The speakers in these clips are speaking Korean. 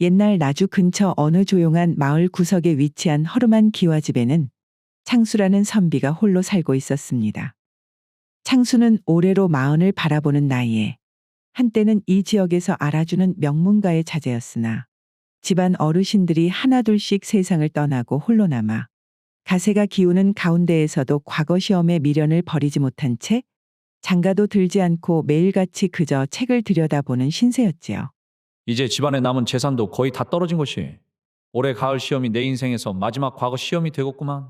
옛날 나주 근처 어느 조용한 마을 구석에 위치한 허름한 기와집에는 창수라는 선비가 홀로 살고 있었습니다. 창수는 올해로 마흔을 바라보는 나이에 한때는 이 지역에서 알아주는 명문가의 자제였으나 집안 어르신들이 하나둘씩 세상을 떠나고 홀로 남아 가세가 기우는 가운데에서도 과거 시험에 미련을 버리지 못한 채 장가도 들지 않고 매일같이 그저 책을 들여다보는 신세였지요. 이제 집안에 남은 재산도 거의 다 떨어진 것이 올해 가을 시험이 내 인생에서 마지막 과거 시험이 되겠구만.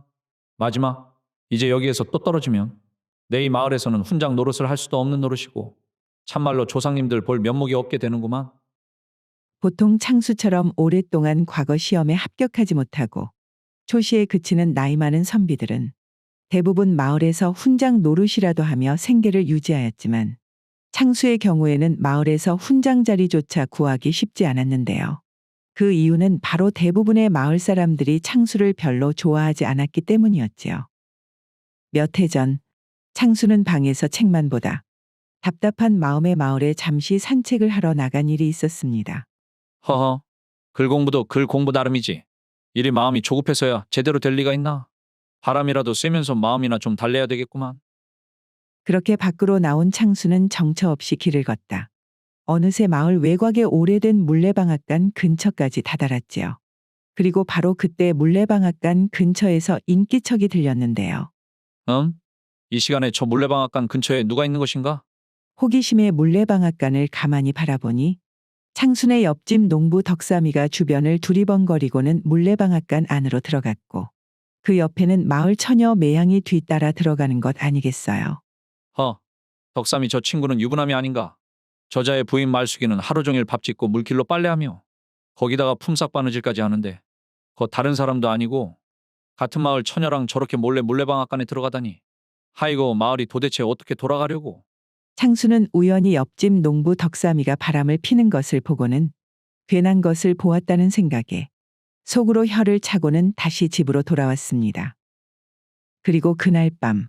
마지막. 이제 여기에서 또 떨어지면 내 이 마을에서는 훈장 노릇을 할 수도 없는 노릇이고 참말로 조상님들 볼 면목이 없게 되는구만. 보통 창수처럼 오랫동안 과거 시험에 합격하지 못하고 초시에 그치는 나이 많은 선비들은 대부분 마을에서 훈장 노릇이라도 하며 생계를 유지하였지만 창수의 경우에는 마을에서 훈장 자리조차 구하기 쉽지 않았는데요. 그 이유는 바로 대부분의 마을 사람들이 창수를 별로 좋아하지 않았기 때문이었지요. 몇 해 전 창수는 방에서 책만 보다 답답한 마음에 마을에 잠시 산책을 하러 나간 일이 있었습니다. 허허. 글 공부도 글 공부 나름이지. 일이 마음이 조급해서야 제대로 될 리가 있나? 바람이라도 쐬면서 마음이나 좀 달래야 되겠구만. 그렇게 밖으로 나온 창수는 정처 없이 길을 걷다 어느새 마을 외곽의 오래된 물레방앗간 근처까지 다다랐지요. 그리고 바로 그때 물레방앗간 근처에서 인기척이 들렸는데요. 이 시간에 저 물레방앗간 근처에 누가 있는 것인가? 호기심에 물레방앗간을 가만히 바라보니 창순의 옆집 농부 덕삼이가 주변을 두리번거리고는 물레방앗간 안으로 들어갔고 그 옆에는 마을 처녀 매양이 뒤따라 들어가는 것 아니겠어요. 허. 덕삼이 저 친구는 유부남이 아닌가? 저자의 부인 말숙이는 하루 종일 밥 짓고 물길로 빨래하며 거기다가 품삯 바느질까지 하는데 거 다른 사람도 아니고 같은 마을 처녀랑 저렇게 몰래 물레방앗간에 들어가다니. 하이고 마을이 도대체 어떻게 돌아가려고. 창수는 우연히 옆집 농부 덕삼이가 바람을 피는 것을 보고는 괜한 것을 보았다는 생각에 속으로 혀를 차고는 다시 집으로 돌아왔습니다. 그리고 그날 밤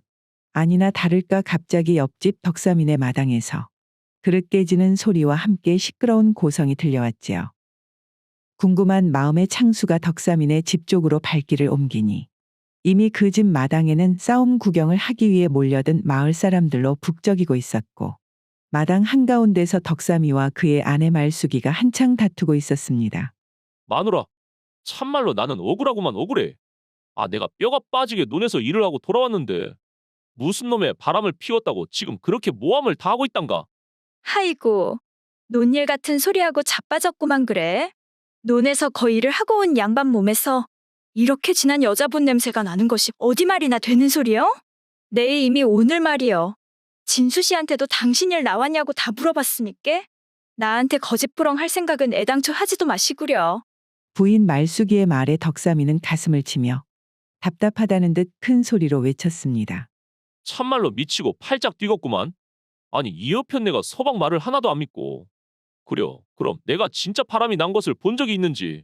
아니나 다를까 갑자기 옆집 덕삼이네 마당에서 그릇 깨지는 소리와 함께 시끄러운 고성이 들려왔지요. 궁금한 마음에 창수가 덕삼이네 집 쪽으로 발길을 옮기니 이미 그 집 마당에는 싸움 구경을 하기 위해 몰려든 마을 사람들로 북적이고 있었고 마당 한가운데서 덕삼이와 그의 아내 말숙이가 한창 다투고 있었습니다. 마누라, 참말로 나는 억울하구만 억울해. 아, 내가 뼈가 빠지게 논에서 일을 하고 돌아왔는데 무슨 놈의 바람을 피웠다고 지금 그렇게 모함을 다 하고 있단가? 아이고, 논일 같은 소리하고 자빠졌구만 그래. 논에서 거 일을 하고 온 양반 몸에서 이렇게 진한 여자분 냄새가 나는 것이 어디 말이나 되는 소리요? 내 이미 오늘 말이요. 진수 씨한테도 당신 일 나왔냐고 다 물어봤으니까 나한테 거짓부렁 할 생각은 애당초 하지도 마시구려. 부인 말숙이의 말에 덕삼이는 가슴을 치며 답답하다는 듯 큰 소리로 외쳤습니다. 참말로 미치고 팔짝 뛰겠구만. 아니, 이 여편 내가 서방 말을 하나도 안 믿고. 그려, 그럼 내가 진짜 바람이 난 것을 본 적이 있는지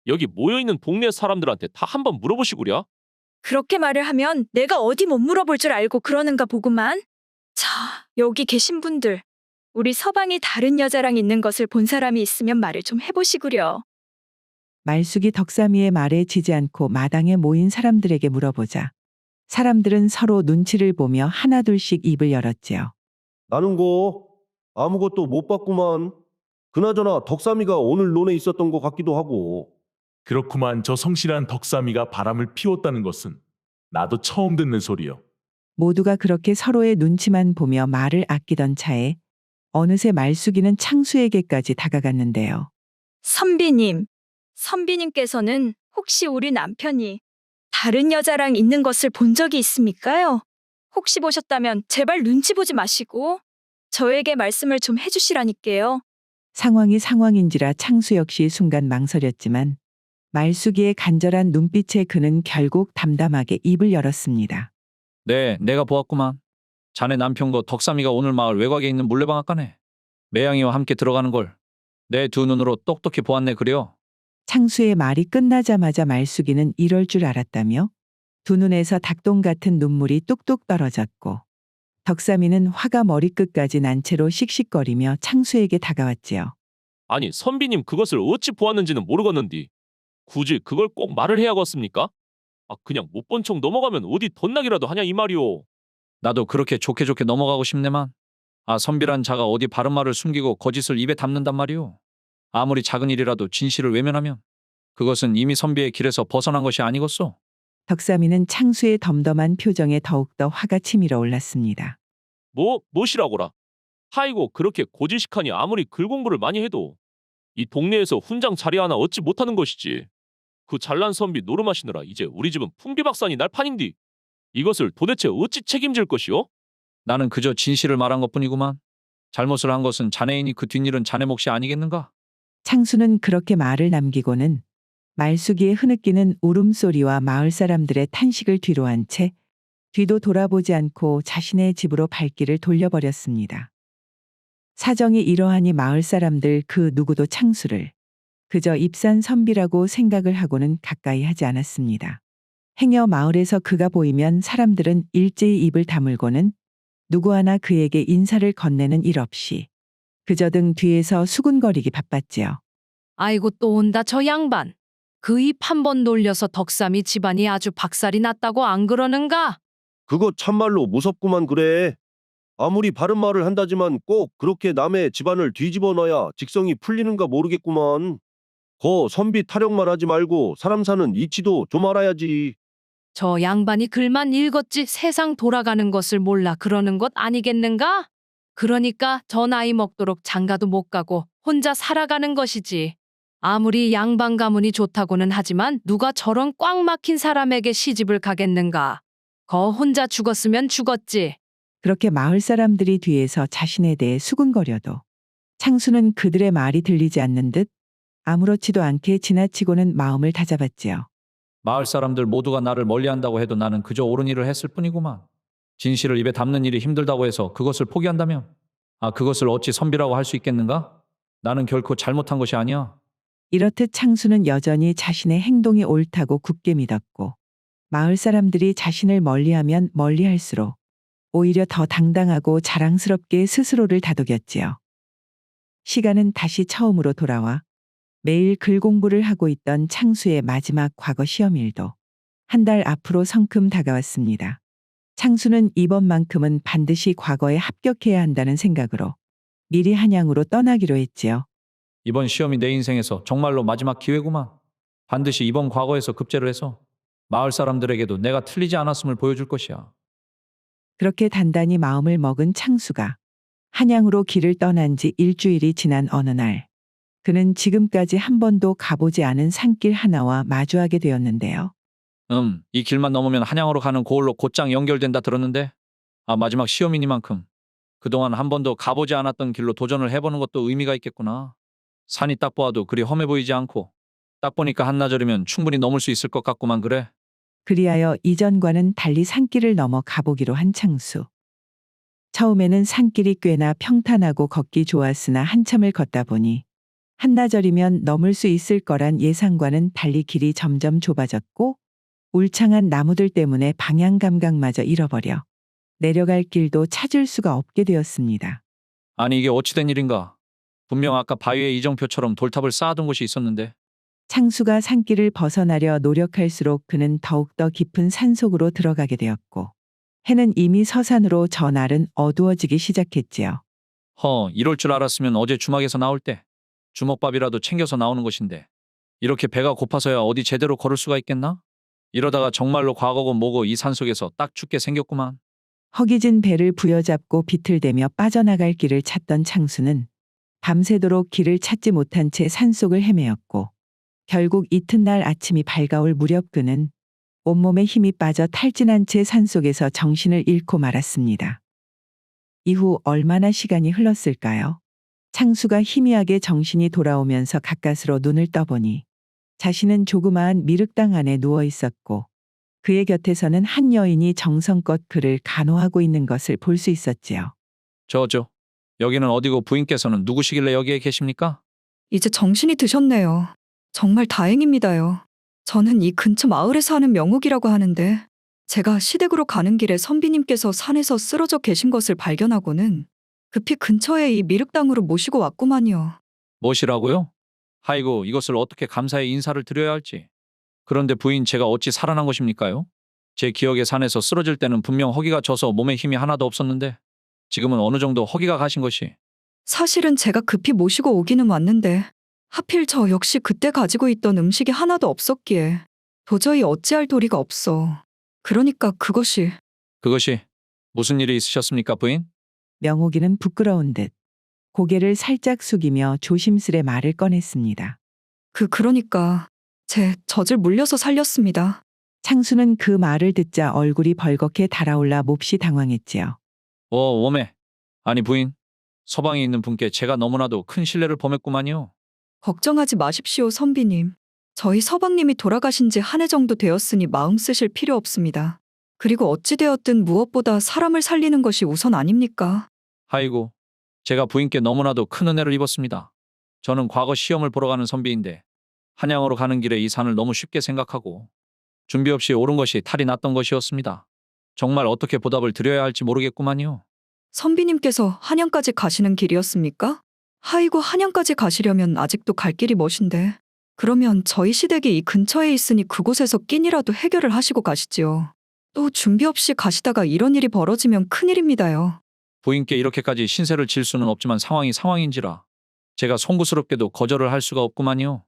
여기 모여있는 동네 사람들한테 다 한번 물어보시구랴. 그렇게 말을 하면 내가 어디 못 물어볼 줄 알고 그러는가 보구만. 자, 여기 계신 분들. 우리 서방이 다른 여자랑 있는 것을 본 사람이 있으면 말을 좀 해보시구려. 말숙이 덕삼이의 말에 지지 않고 마당에 모인 사람들에게 물어보자 사람들은 서로 눈치를 보며 하나둘씩 입을 열었지요. 나는 거 아무것도 못 봤구만. 그나저나 덕삼이가 오늘 논에 있었던 것 같기도 하고. 그렇구만. 저 성실한 덕삼이가 바람을 피웠다는 것은 나도 처음 듣는 소리요. 모두가 그렇게 서로의 눈치만 보며 말을 아끼던 차에 어느새 말숙이는 창수에게까지 다가갔는데요. 선비님, 선비님께서는 혹시 우리 남편이 다른 여자랑 있는 것을 본 적이 있습니까요? 혹시 보셨다면 제발 눈치 보지 마시고 저에게 말씀을 좀 해주시라니까요. 상황이 상황인지라 창수 역시 순간 망설였지만 말숙이의 간절한 눈빛에 그는 결국 담담하게 입을 열었습니다. 네, 내가 보았구만. 자네 남편과 덕삼이가 오늘 마을 외곽에 있는 물레방앗간에 매양이와 함께 들어가는 걸 내 두 눈으로 똑똑히 보았네 그려. 창수의 말이 끝나자마자 말숙이는 이럴 줄 알았다며 두 눈에서 닭똥 같은 눈물이 뚝뚝 떨어졌고 덕삼이는 화가 머리끝까지 난 채로 씩씩거리며 창수에게 다가왔지요. 아니 선비님 그것을 어찌 보았는지는 모르겠는디 굳이 그걸 꼭 말을 해야겠습니까? 아 그냥 못 본 척 넘어가면 어디 덧나기라도 하냐 이 말이오. 나도 그렇게 좋게 좋게 넘어가고 싶네만. 아, 선비란 자가 어디 바른 말을 숨기고 거짓을 입에 담는단 말이오. 아무리 작은 일이라도 진실을 외면하면 그것은 이미 선비의 길에서 벗어난 것이 아니겠소. 덕삼이는 창수의 덤덤한 표정에 더욱더 화가 치밀어 올랐습니다. 무엇이라고라? 하이고 그렇게 고지식하니 아무리 글 공부를 많이 해도 이 동네에서 훈장 자리 하나 얻지 못하는 것이지. 그 잘난 선비 노름하시느라 이제 우리 집은 풍비박산이 날 판인디. 이것을 도대체 어찌 책임질 것이오? 나는 그저 진실을 말한 것뿐이구만. 잘못을 한 것은 자네이니 그 뒷일은 자네 몫이 아니겠는가? 창수는 그렇게 말을 남기고는 말수기에 흐느끼는 울음소리와 마을 사람들의 탄식을 뒤로한 채 뒤도 돌아보지 않고 자신의 집으로 발길을 돌려버렸습니다. 사정이 이러하니 마을 사람들 그 누구도 창수를 그저 입산 선비라고 생각을 하고는 가까이 하지 않았습니다. 행여 마을에서 그가 보이면 사람들은 일제히 입을 다물고는 누구 하나 그에게 인사를 건네는 일 없이 그저 등 뒤에서 수군거리기 바빴지요. 아이고 또 온다 저 양반. 그 입 한 번 놀려서 덕삼이 집안이 아주 박살이 났다고 안 그러는가? 그거 참말로 무섭구만 그래. 아무리 바른 말을 한다지만 꼭 그렇게 남의 집안을 뒤집어 놔야 직성이 풀리는가 모르겠구만. 거 선비 타령만 하지 말고 사람 사는 이치도 좀 알아야지. 저 양반이 글만 읽었지 세상 돌아가는 것을 몰라 그러는 것 아니겠는가? 그러니까 저 나이 먹도록 장가도 못 가고 혼자 살아가는 것이지. 아무리 양반 가문이 좋다고는 하지만 누가 저런 꽉 막힌 사람에게 시집을 가겠는가? 거 혼자 죽었으면 죽었지. 그렇게 마을 사람들이 뒤에서 자신에 대해 수군거려도 창수는 그들의 말이 들리지 않는 듯 아무렇지도 않게 지나치고는 마음을 다잡았지요. 마을 사람들 모두가 나를 멀리한다고 해도 나는 그저 옳은 일을 했을 뿐이구만. 진실을 입에 담는 일이 힘들다고 해서 그것을 포기한다면 그것을 어찌 선비라고 할 수 있겠는가? 나는 결코 잘못한 것이 아니야. 이렇듯 창수는 여전히 자신의 행동이 옳다고 굳게 믿었고 마을 사람들이 자신을 멀리하면 멀리할수록 오히려 더 당당하고 자랑스럽게 스스로를 다독였지요. 시간은 다시 처음으로 돌아와 매일 글 공부를 하고 있던 창수의 마지막 과거 시험일도 한 달 앞으로 성큼 다가왔습니다. 창수는 이번만큼은 반드시 과거에 합격해야 한다는 생각으로 미리 한양으로 떠나기로 했지요. 이번 시험이 내 인생에서 정말로 마지막 기회구만. 반드시 이번 과거에서 급제를 해서 마을 사람들에게도 내가 틀리지 않았음을 보여줄 것이야. 그렇게 단단히 마음을 먹은 창수가 한양으로 길을 떠난 지 일주일이 지난 어느 날 그는 지금까지 한 번도 가보지 않은 산길 하나와 마주하게 되었는데요. 이 길만 넘으면 한양으로 가는 고을로 곧장 연결된다 들었는데 마지막 시험이니만큼 그동안 한 번도 가보지 않았던 길로 도전을 해보는 것도 의미가 있겠구나. 산이 딱 보아도 그리 험해 보이지 않고 딱 보니까 한나절이면 충분히 넘을 수 있을 것 같구만 그래. 그리하여 이전과는 달리 산길을 넘어 가보기로 한 창수. 처음에는 산길이 꽤나 평탄하고 걷기 좋았으나 한참을 걷다 보니 한나절이면 넘을 수 있을 거란 예상과는 달리 길이 점점 좁아졌고 울창한 나무들 때문에 방향 감각마저 잃어버려 내려갈 길도 찾을 수가 없게 되었습니다. 아니 이게 어찌된 일인가. 분명 아까 바위에 이정표처럼 돌탑을 쌓아둔 곳이 있었는데. 창수가 산길을 벗어나려 노력할수록 그는 더욱더 깊은 산속으로 들어가게 되었고 해는 이미 서산으로 저 날은 어두워지기 시작했지요. 이럴 줄 알았으면 어제 주막에서 나올 때 주먹밥이라도 챙겨서 나오는 것인데 이렇게 배가 고파서야 어디 제대로 걸을 수가 있겠나? 이러다가 정말로 과거고 뭐고 이 산속에서 딱 죽게 생겼구만. 허기진 배를 부여잡고 비틀대며 빠져나갈 길을 찾던 창수는 밤새도록 길을 찾지 못한 채 산속을 헤매었고 결국 이튿날 아침이 밝아올 무렵 그는 온몸에 힘이 빠져 탈진한 채 산속에서 정신을 잃고 말았습니다. 이후 얼마나 시간이 흘렀을까요? 창수가 희미하게 정신이 돌아오면서 가까스로 눈을 떠보니 자신은 조그마한 미륵당 안에 누워 있었고 그의 곁에서는 한 여인이 정성껏 그를 간호하고 있는 것을 볼 수 있었지요. 여기는 어디고 부인께서는 누구시길래 여기에 계십니까? 이제 정신이 드셨네요. 정말 다행입니다요. 저는 이 근처 마을에 사는 명옥이라고 하는데 제가 시댁으로 가는 길에 선비님께서 산에서 쓰러져 계신 것을 발견하고는 급히 근처에 이 미륵당으로 모시고 왔구만요. 무엇이라고요? 아이고, 이것을 어떻게 감사의 인사를 드려야 할지. 그런데 부인, 제가 어찌 살아난 것입니까요? 제 기억에 산에서 쓰러질 때는 분명 허기가 져서 몸에 힘이 하나도 없었는데 지금은 어느 정도 허기가 가신 것이. 사실은 제가 급히 모시고 오기는 왔는데 하필 저 역시 그때 가지고 있던 음식이 하나도 없었기에 도저히 어찌할 도리가 없어. 그러니까 그것이 그것이 무슨 일이 있으셨습니까, 부인? 명옥이는 부끄러운 듯 고개를 살짝 숙이며 조심스레 말을 꺼냈습니다. 그러니까 제 젖을 물려서 살렸습니다. 창수는 그 말을 듣자 얼굴이 벌겋게 달아올라 몹시 당황했지요. 오메. 아니 부인, 서방에 있는 분께 제가 너무나도 큰 신뢰를 범했구만요. 걱정하지 마십시오, 선비님. 저희 서방님이 돌아가신 지 한 해 정도 되었으니 마음 쓰실 필요 없습니다. 그리고 어찌되었든 무엇보다 사람을 살리는 것이 우선 아닙니까? 아이고, 제가 부인께 너무나도 큰 은혜를 입었습니다. 저는 과거 시험을 보러 가는 선비인데 한양으로 가는 길에 이 산을 너무 쉽게 생각하고 준비 없이 오른 것이 탈이 났던 것이었습니다. 정말 어떻게 보답을 드려야 할지 모르겠구만요. 선비님께서 한양까지 가시는 길이었습니까? 하이고 한양까지 가시려면 아직도 갈 길이 멋인데. 그러면 저희 시댁이 이 근처에 있으니 그곳에서 끼니라도 해결을 하시고 가시지요. 또 준비 없이 가시다가 이런 일이 벌어지면 큰일입니다요. 부인께 이렇게까지 신세를 질 수는 없지만 상황이 상황인지라 제가 송구스럽게도 거절을 할 수가 없구만요.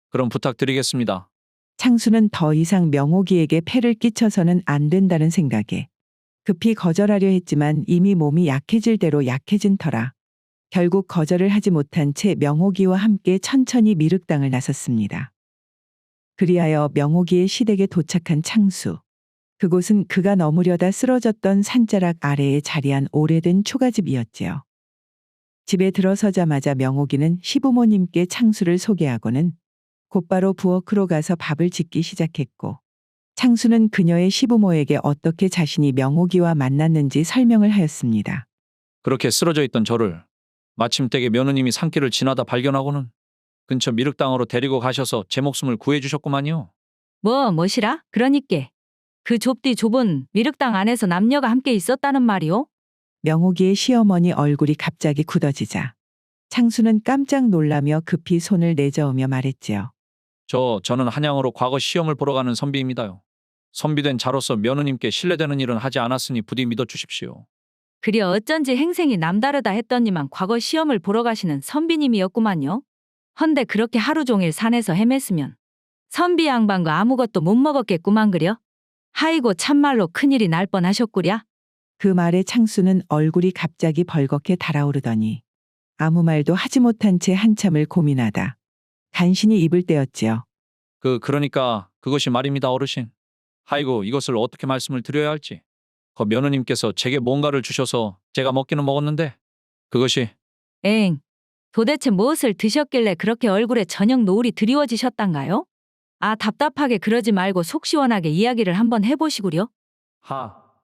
그럼 부탁드리겠습니다. 창수는 더 이상 명옥이에게 폐를 끼쳐서는 안 된다는 생각에 급히 거절하려 했지만 이미 몸이 약해질 대로 약해진 터라 결국 거절을 하지 못한 채 명옥이와 함께 천천히 미륵당을 나섰습니다. 그리하여 명옥이의 시댁에 도착한 창수. 그곳은 그가 넘으려다 쓰러졌던 산자락 아래에 자리한 오래된 초가집이었지요. 집에 들어서자마자 명옥이는 시부모님께 창수를 소개하고는 곧바로 부엌으로 가서 밥을 짓기 시작했고 창수는 그녀의 시부모에게 어떻게 자신이 명옥이와 만났는지 설명을 하였습니다. 그렇게 쓰러져 있던 저를 마침 댁에 며느님이 산길을 지나다 발견하고는 근처 미륵당으로 데리고 가셔서 제 목숨을 구해주셨구만요. 뭐시라? 그러니께 그 좁디 좁은 미륵당 안에서 남녀가 함께 있었다는 말이오? 명옥이의 시어머니 얼굴이 갑자기 굳어지자 창수는 깜짝 놀라며 급히 손을 내저으며 말했지요. 저는 한양으로 과거 시험을 보러 가는 선비입니다요. 선비된 자로서 며느님께 신뢰되는 일은 하지 않았으니 부디 믿어주십시오. 그려 어쩐지 행생이 남다르다 했더니만 과거 시험을 보러 가시는 선비님이었구만요. 헌데 그렇게 하루 종일 산에서 헤맸으면 선비 양반과 아무것도 못 먹었겠구만 그려? 하이고 참말로 큰일이 날 뻔하셨구랴. 그 말에 창수는 얼굴이 갑자기 벌겋게 달아오르더니 아무 말도 하지 못한 채 한참을 고민하다 간신히 입을 떼었지요. 그러니까 그것이 말입니다, 어르신. 아이고, 이것을 어떻게 말씀을 드려야 할지. 그 며느님께서 제게 뭔가를 주셔서 제가 먹기는 먹었는데 그것이 엥, 도대체 무엇을 드셨길래 그렇게 얼굴에 저녁 노을이 드리워지셨단가요? 아, 답답하게 그러지 말고 속 시원하게 이야기를 한번 해보시구려.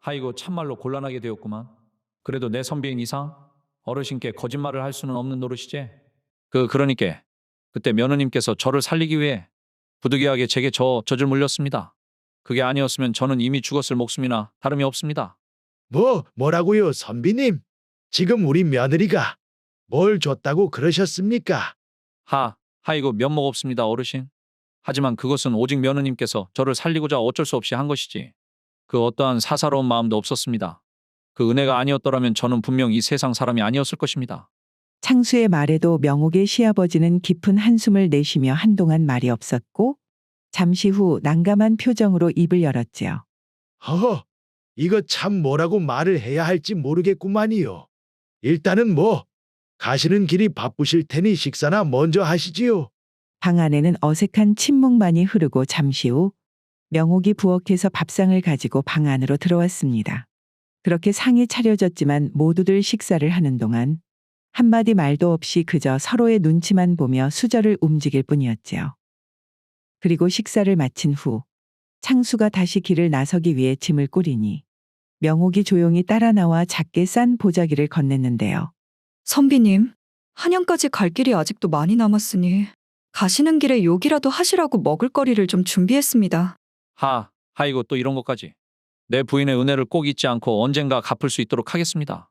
아이고 참말로 곤란하게 되었구만. 그래도 내 선비인 이상 어르신께 거짓말을 할 수는 없는 노릇이지. 그러니까 그때 며느님께서 저를 살리기 위해 부득이하게 제게 젖을 물렸습니다. 그게 아니었으면 저는 이미 죽었을 목숨이나 다름이 없습니다. 뭐라고요, 선비님? 지금 우리 며느리가 뭘 줬다고 그러셨습니까? 아이고 면목 없습니다, 어르신. 하지만 그것은 오직 며느님께서 저를 살리고자 어쩔 수 없이 한 것이지. 그 어떠한 사사로운 마음도 없었습니다. 그 은혜가 아니었더라면 저는 분명 이 세상 사람이 아니었을 것입니다. 창수의 말에도 명옥의 시아버지는 깊은 한숨을 내쉬며 한동안 말이 없었고 잠시 후 난감한 표정으로 입을 열었지요. 허허, 이거 참 뭐라고 말을 해야 할지 모르겠구만이요. 일단은 가시는 길이 바쁘실 테니 식사나 먼저 하시지요. 방 안에는 어색한 침묵만이 흐르고 잠시 후 명옥이 부엌에서 밥상을 가지고 방 안으로 들어왔습니다. 그렇게 상이 차려졌지만 모두들 식사를 하는 동안 한마디 말도 없이 그저 서로의 눈치만 보며 수저를 움직일 뿐이었지요. 그리고 식사를 마친 후 창수가 다시 길을 나서기 위해 짐을 꾸리니 명옥이 조용히 따라 나와 작게 싼 보자기를 건넸는데요. 선비님, 한양까지 갈 길이 아직도 많이 남았으니 가시는 길에 욕이라도 하시라고 먹을거리를 좀 준비했습니다. 아이고 또 이런 것까지. 내 부인의 은혜를 꼭 잊지 않고 언젠가 갚을 수 있도록 하겠습니다.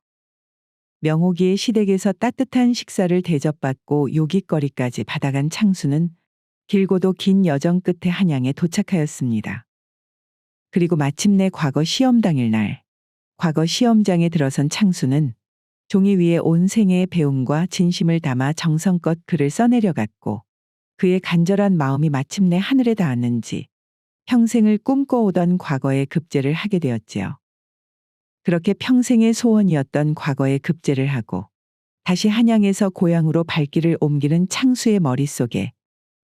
명옥이의 시댁에서 따뜻한 식사를 대접받고 요깃거리까지 받아간 창수는 길고도 긴 여정 끝에 한양에 도착하였습니다. 그리고 마침내 과거 시험 당일 날, 과거 시험장에 들어선 창수는 종이 위에 온 생애의 배움과 진심을 담아 정성껏 글을 써내려갔고, 그의 간절한 마음이 마침내 하늘에 닿았는지 평생을 꿈꿔오던 과거의 급제를 하게 되었지요. 그렇게 평생의 소원이었던 과거의 급제를 하고 다시 한양에서 고향으로 발길을 옮기는 창수의 머릿속에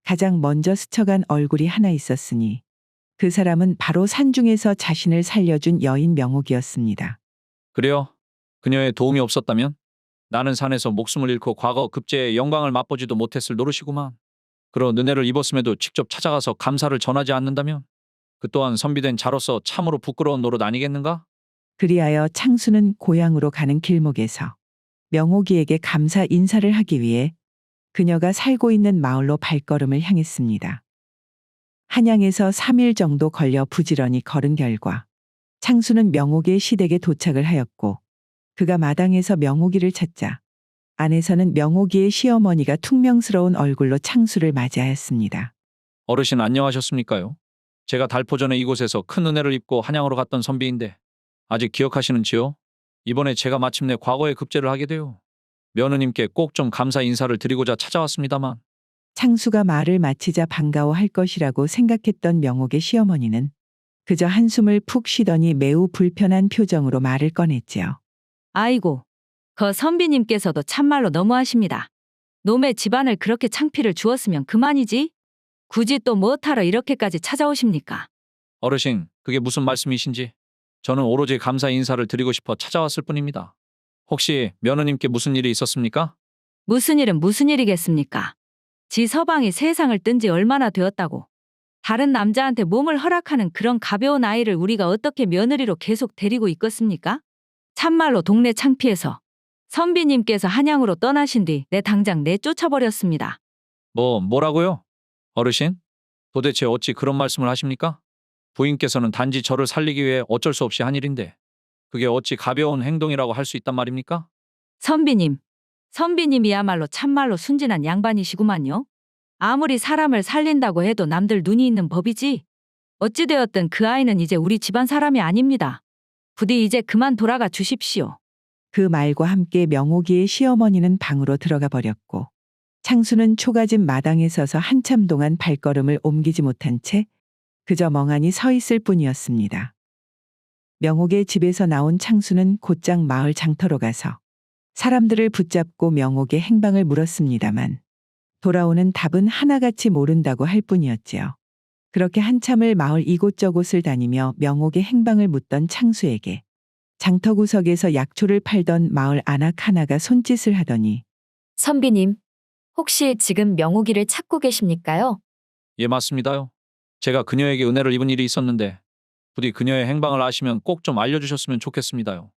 가장 먼저 스쳐간 얼굴이 하나 있었으니 그 사람은 바로 산중에서 자신을 살려준 여인 명옥이었습니다. 그래요? 그녀의 도움이 없었다면? 나는 산에서 목숨을 잃고 과거 급제의 영광을 맛보지도 못했을 노릇이구만. 그러 은혜를 입었음에도 직접 찾아가서 감사를 전하지 않는다면? 그 또한 선비된 자로서 참으로 부끄러운 노릇 아니겠는가? 그리하여 창수는 고향으로 가는 길목에서 명옥이에게 감사 인사를 하기 위해 그녀가 살고 있는 마을로 발걸음을 향했습니다. 한양에서 3일 정도 걸려 부지런히 걸은 결과 창수는 명옥이의 시댁에 도착을 하였고, 그가 마당에서 명옥이를 찾자 안에서는 명옥이의 시어머니가 퉁명스러운 얼굴로 창수를 맞이하였습니다. 어르신 안녕하셨습니까요? 제가 달포 전에 이곳에서 큰 은혜를 입고 한양으로 갔던 선비인데 아직 기억하시는지요? 이번에 제가 마침내 과거의 급제를 하게 되어 며느님께 꼭 좀 감사 인사를 드리고자 찾아왔습니다만. 창수가 말을 마치자 반가워할 것이라고 생각했던 명옥의 시어머니는 그저 한숨을 푹 쉬더니 매우 불편한 표정으로 말을 꺼냈지요. 아이고, 그 선비님께서도 참말로 너무하십니다. 놈의 집안을 그렇게 창피를 주었으면 그만이지. 굳이 또 무엇하러 이렇게까지 찾아오십니까? 어르신, 그게 무슨 말씀이신지. 저는 오로지 감사 인사를 드리고 싶어 찾아왔을 뿐입니다. 혹시 며느님께 무슨 일이 있었습니까? 무슨 일은 무슨 일이겠습니까? 지 서방이 세상을 뜬 지 얼마나 되었다고. 다른 남자한테 몸을 허락하는 그런 가벼운 아이를 우리가 어떻게 며느리로 계속 데리고 있겠습니까? 참말로 동네 창피해서 선비님께서 한양으로 떠나신 뒤 내 당장 내쫓아버렸습니다. 뭐라고요? 어르신? 도대체 어찌 그런 말씀을 하십니까? 부인께서는 단지 저를 살리기 위해 어쩔 수 없이 한 일인데 그게 어찌 가벼운 행동이라고 할 수 있단 말입니까? 선비님이야말로 참말로 순진한 양반이시구만요. 아무리 사람을 살린다고 해도 남들 눈이 있는 법이지. 어찌되었든 그 아이는 이제 우리 집안 사람이 아닙니다. 부디 이제 그만 돌아가 주십시오. 그 말과 함께 명옥이의 시어머니는 방으로 들어가 버렸고, 창수는 초가집 마당에 서서 한참 동안 발걸음을 옮기지 못한 채 그저 멍하니 서 있을 뿐이었습니다. 명옥의 집에서 나온 창수는 곧장 마을 장터로 가서 사람들을 붙잡고 명옥의 행방을 물었습니다만 돌아오는 답은 하나같이 모른다고 할 뿐이었지요. 그렇게 한참을 마을 이곳저곳을 다니며 명옥의 행방을 묻던 창수에게 장터 구석에서 약초를 팔던 마을 아낙 하나가 손짓을 하더니 선비님, 혹시 지금 명옥이를 찾고 계십니까요? 예, 맞습니다요. 제가 그녀에게 은혜를 입은 일이 있었는데 부디 그녀의 행방을 아시면 꼭 좀 알려주셨으면 좋겠습니다요.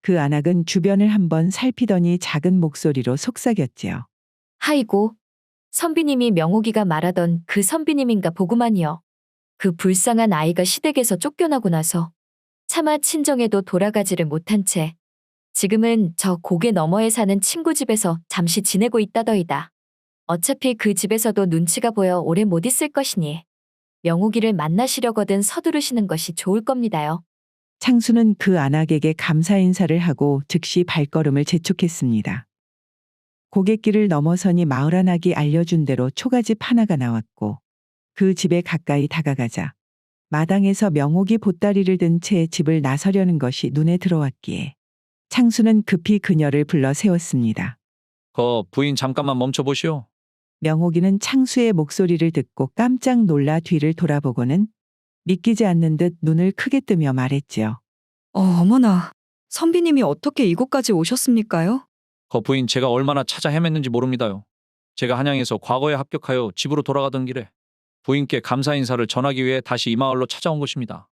그 아낙은 주변을 한번 살피더니 작은 목소리로 속삭였지요. 하이고, 선비님이 명옥이가 말하던 그 선비님인가 보구만요. 그 불쌍한 아이가 시댁에서 쫓겨나고 나서 차마 친정에도 돌아가지를 못한 채 지금은 저 고개 너머에 사는 친구 집에서 잠시 지내고 있다더이다. 어차피 그 집에서도 눈치가 보여 오래 못 있을 것이니 명옥이를 만나시려거든 서두르시는 것이 좋을 겁니다요. 창수는 그 아낙에게 감사 인사를 하고 즉시 발걸음을 재촉했습니다. 고갯길을 넘어서니 마을 아낙이 알려준 대로 초가집 하나가 나왔고, 그 집에 가까이 다가가자 마당에서 명옥이 보따리를 든 채 집을 나서려는 것이 눈에 들어왔기에 창수는 급히 그녀를 불러 세웠습니다. 부인 잠깐만 멈춰보시오. 명옥이는 창수의 목소리를 듣고 깜짝 놀라 뒤를 돌아보고는 믿기지 않는 듯 눈을 크게 뜨며 말했지요. 어머나, 선비님이 어떻게 이곳까지 오셨습니까요? 부인 제가 얼마나 찾아 헤맸는지 모릅니다요. 제가 한양에서 과거에 합격하여 집으로 돌아가던 길에 부인께 감사 인사를 전하기 위해 다시 이 마을로 찾아온 것입니다.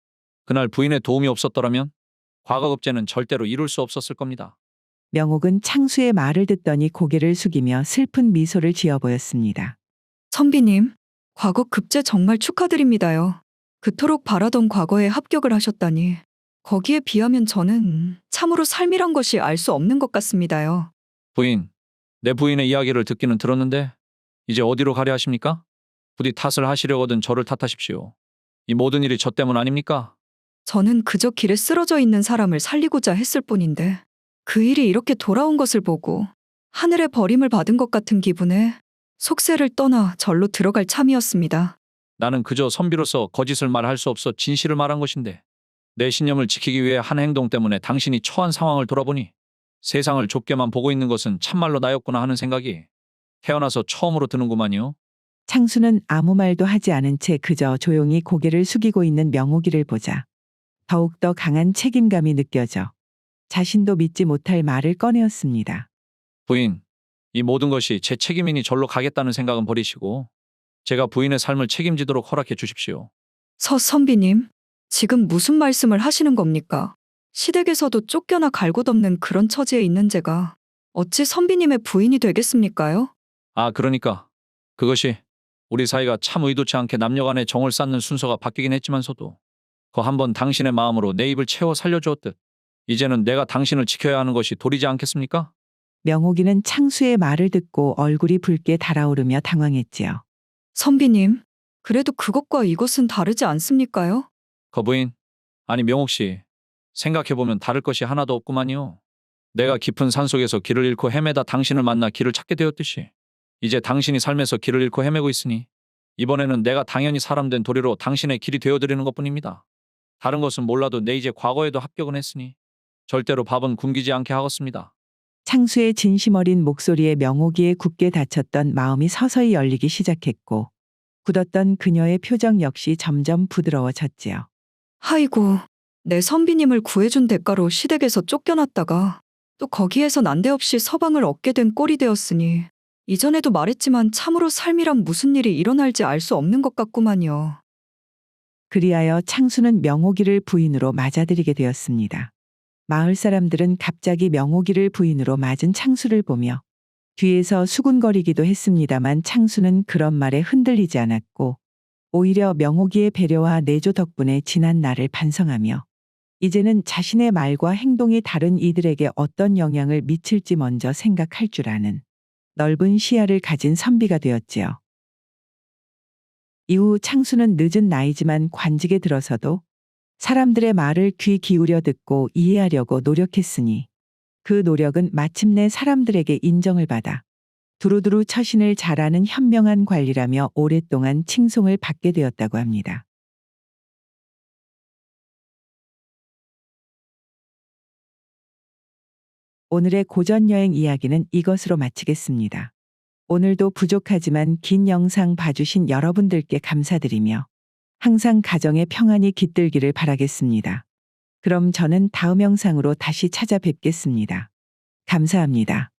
그날 부인의 도움이 없었더라면 과거 급제는 절대로 이룰 수 없었을 겁니다. 명옥은 창수의 말을 듣더니 고개를 숙이며 슬픈 미소를 지어 보였습니다. 선비님, 과거 급제 정말 축하드립니다요. 그토록 바라던 과거에 합격을 하셨다니. 거기에 비하면 저는 참으로 삶이란 것이 알 수 없는 것 같습니다요. 부인, 내 부인의 이야기를 듣기는 들었는데 이제 어디로 가려 하십니까? 부디 탓을 하시려거든 저를 탓하십시오. 이 모든 일이 저 때문 아닙니까? 저는 그저 길에 쓰러져 있는 사람을 살리고자 했을 뿐인데 그 일이 이렇게 돌아온 것을 보고 하늘의 버림을 받은 것 같은 기분에 속세를 떠나 절로 들어갈 참이었습니다. 나는 그저 선비로서 거짓을 말할 수 없어 진실을 말한 것인데 내 신념을 지키기 위해 한 행동 때문에 당신이 처한 상황을 돌아보니 세상을 좁게만 보고 있는 것은 참말로 나였구나 하는 생각이 태어나서 처음으로 드는구만요. 창수는 아무 말도 하지 않은 채 그저 조용히 고개를 숙이고 있는 명옥이를 보자 더욱더 강한 책임감이 느껴져 자신도 믿지 못할 말을 꺼내었습니다. 부인, 이 모든 것이 제 책임이니 절로 가겠다는 생각은 버리시고 제가 부인의 삶을 책임지도록 허락해 주십시오. 선비님, 지금 무슨 말씀을 하시는 겁니까? 시댁에서도 쫓겨나 갈곳 없는 그런 처지에 있는 제가 어찌 선비님의 부인이 되겠습니까요? 아, 그러니까 그것이 우리 사이가 참 의도치 않게 남녀간의 정을 쌓는 순서가 바뀌긴 했지만서도 그 한번 당신의 마음으로 내 입을 채워 살려주었듯 이제는 내가 당신을 지켜야 하는 것이 도리지 않겠습니까? 명옥이는 창수의 말을 듣고 얼굴이 붉게 달아오르며 당황했지요. 선비님, 그래도 그것과 이것은 다르지 않습니까요? 거부인, 아니 명옥 씨, 생각해보면 다를 것이 하나도 없구만요. 내가 깊은 산속에서 길을 잃고 헤매다 당신을 만나 길을 찾게 되었듯이 이제 당신이 삶에서 길을 잃고 헤매고 있으니 이번에는 내가 당연히 사람된 도리로 당신의 길이 되어드리는 것뿐입니다. 다른 것은 몰라도 내 이제 과거에도 합격은 했으니 절대로 밥은 굶기지 않게 하겠습니다. 창수의 진심 어린 목소리에 명옥이의 굳게 닫혔던 마음이 서서히 열리기 시작했고 굳었던 그녀의 표정 역시 점점 부드러워졌지요. 아이고, 내 선비님을 구해준 대가로 시댁에서 쫓겨났다가 또 거기에서 난데없이 서방을 얻게 된 꼴이 되었으니 이전에도 말했지만 참으로 삶이란 무슨 일이 일어날지 알 수 없는 것 같구만요. 그리하여 창수는 명옥이를 부인으로 맞아들이게 되었습니다. 마을 사람들은 갑자기 명옥이를 부인으로 맞은 창수를 보며 뒤에서 수군거리기도 했습니다만 창수는 그런 말에 흔들리지 않았고 오히려 명옥이의 배려와 내조 덕분에 지난 날을 반성하며 이제는 자신의 말과 행동이 다른 이들에게 어떤 영향을 미칠지 먼저 생각할 줄 아는 넓은 시야를 가진 선비가 되었지요. 이후 창수는 늦은 나이지만 관직에 들어서도 사람들의 말을 귀 기울여 듣고 이해하려고 노력했으니 그 노력은 마침내 사람들에게 인정을 받아 두루두루 처신을 잘하는 현명한 관리라며 오랫동안 칭송을 받게 되었다고 합니다. 오늘의 고전여행 이야기는 이것으로 마치겠습니다. 오늘도 부족하지만 긴 영상 봐주신 여러분들께 감사드리며 항상 가정의 평안이 깃들기를 바라겠습니다. 그럼 저는 다음 영상으로 다시 찾아뵙겠습니다. 감사합니다.